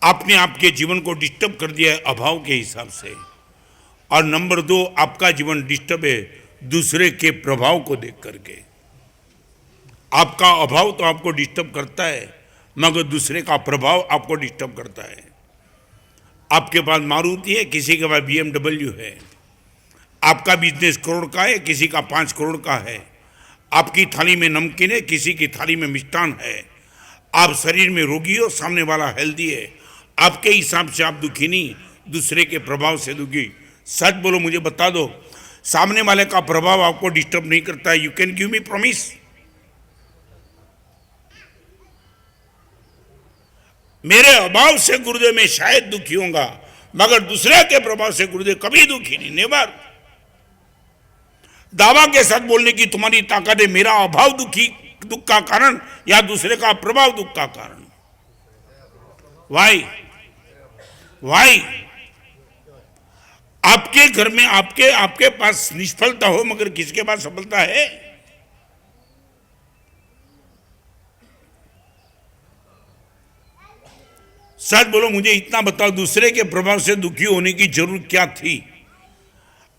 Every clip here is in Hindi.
आपने आपके जीवन को डिस्टर्ब कर दिया है अभाव के हिसाब से। और नंबर 2, आपका जीवन डिस्टर्ब है दूसरे के प्रभाव को देख करके। आपका अभाव तो आपको डिस्टर्ब करता है, मगर दूसरे का प्रभाव आपको डिस्टर्ब करता है। आपके पास मारुति है, किसी के पास BMW है। आपका बिजनेस करोड़ का है, किसी का 5 करोड़ का है। आपकी थाली में नमकीन है, किसी की थाली में मिष्ठान है। आप शरीर में रोगी हो, सामने वाला हेल्दी है। आपके हिसाब से आप दुखी नहीं, दूसरे के प्रभाव से दुखी। सच बोलो, मुझे बता दो, सामने वाले का प्रभाव आपको डिस्टर्ब नहीं करता है? You can give me promise? मेरे अभाव से गुरुदेव मैं शायद दुखी होऊंगा, मगर दूसरे के प्रभाव से गुरुदेव कभी दुखी नहीं, नेवर। दावा के साथ बोलने की तुम्हारी ताकत है, मेरा अभाव दुख का कारण या दूसरे का प्रभाव दुख का कारण। वाई आपके घर में आपके पास निष्फलता हो, मगर किसके पास सफलता है? सच बोलो, मुझे इतना बताओ, दूसरे के प्रभाव से दुखी होने की जरूरत क्या थी?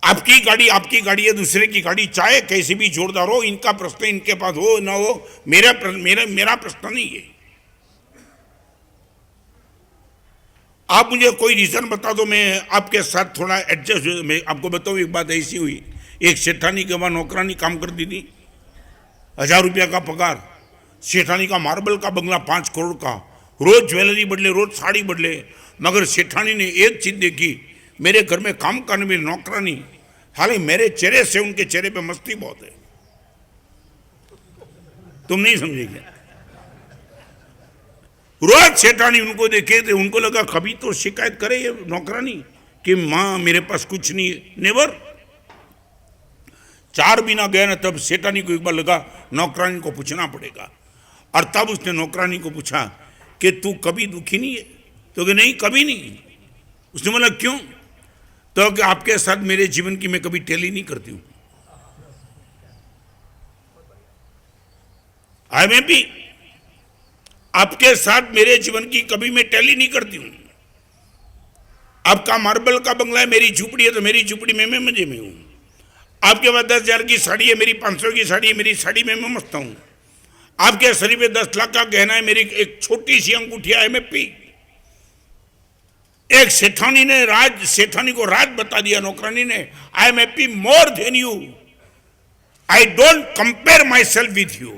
आपकी गाड़ी है, दूसरे की गाड़ी, चाहे कैसे भी जोरदार हो, इनका प्रश्न इनके पास हो ना हो, मेरा प्रश्न नहीं है। आप मुझे कोई रीजन बता दो, मैं आपके साथ थोड़ा एडजस्ट हो। मैं आपको बताऊँ, एक बात ऐसी हुई, एक सेठानी के वहाँ नौकरानी काम करती थी, 1000 रुपया का पगार। सेठानी का मार्बल का बंगला 5 करोड़ का, रोज ज्वेलरी बदले, रोज साड़ी बदले। मगर सेठानी ने एक चीज देखी, मेरे घर में काम करने में नौकरानी, हालांकि मेरे चेहरे से उनके चेहरे पे मस्ती बहुत है। तुम नहीं समझेंगे। रोज सेठानी उनको देखे थे, उनको लगा कभी तो शिकायत करे ये नौकरानी कि माँ मेरे पास कुछ नहीं, नेवर। 4 महीना गया ना, तब सेठानी को एक बार लगा नौकरानी को पूछना पड़ेगा। और तब उसने नौकरानी को पूछा कि तू कभी दुखी नहीं है? तो कि नहीं, कभी नहीं। उसने बोला क्यों? तो कि आपके साथ मेरे जीवन की मैं कभी टेली नहीं करती हूं। आई में भी आपके साथ मेरे जीवन की कभी मैं टेली नहीं करती हूं। आपका मार्बल का बंगला है, मेरी झुपड़ी है, तो मेरी झुपड़ी में मैं मजे में हूं। आपके पास 10,000 की साड़ी है, मेरी 500 की साड़ी है, मेरी साड़ी में मैं मस्त हूं। आपके शरीर में 10 लाख का गहना है, मेरी एक छोटी सी अंगूठिया है, मैं पी। एक सेठानी को राज बता दिया नौकरानी ने, I am happy more than you, I don't compare my self with you.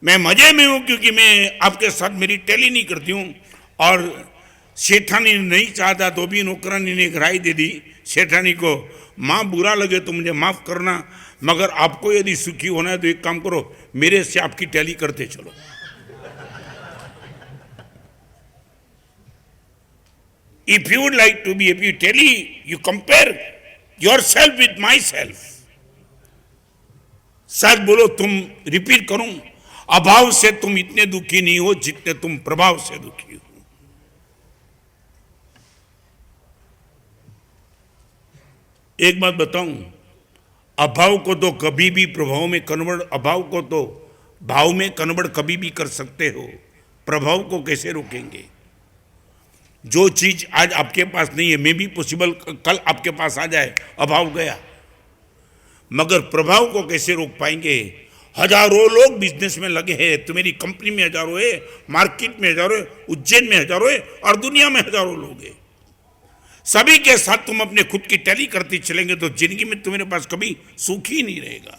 मैं मजे में हूं क्योंकि मैं आपके साथ मेरी टेली नहीं करती हूं। और सेठानी नहीं चाहता तो भी नौकरानी ने एक राय दे दी सेठानी को, मां बुरा लगे तो मुझे माफ करना, मगर आपको यदि सुखी होना है तो एक काम करो, मेरे से आपकी टेली करते चलो। If you would like to be happy, tally, you compare yourself with myself. सच बोलो, तुम रिपीट करूं, अभाव से तुम इतने दुखी नहीं हो जितने तुम प्रभाव से दुखी हो। एक बात बताऊं, अभाव को तो कभी भी प्रभाव में कन्वर्ट, अभाव को तो भाव में कन्वर्ट कभी भी कर सकते हो, प्रभाव को कैसे रोकेंगे? जो चीज आज आपके पास नहीं है, मे भी पॉसिबल कल आपके पास आ जाए, अभाव गया, मगर प्रभाव को कैसे रोक पाएंगे? हजारों लोग बिजनेस में लगे हैं, तो मेरी कंपनी में हजारों है, मार्केट में हजारों है, उज्जैन में हजारों है, और दुनिया में हजारों लोग हैं। सभी के साथ तुम अपने खुद की टैली करते चलेंगे तो जिंदगी में तुम्हारे पास कभी सुख ही नहीं रहेगा।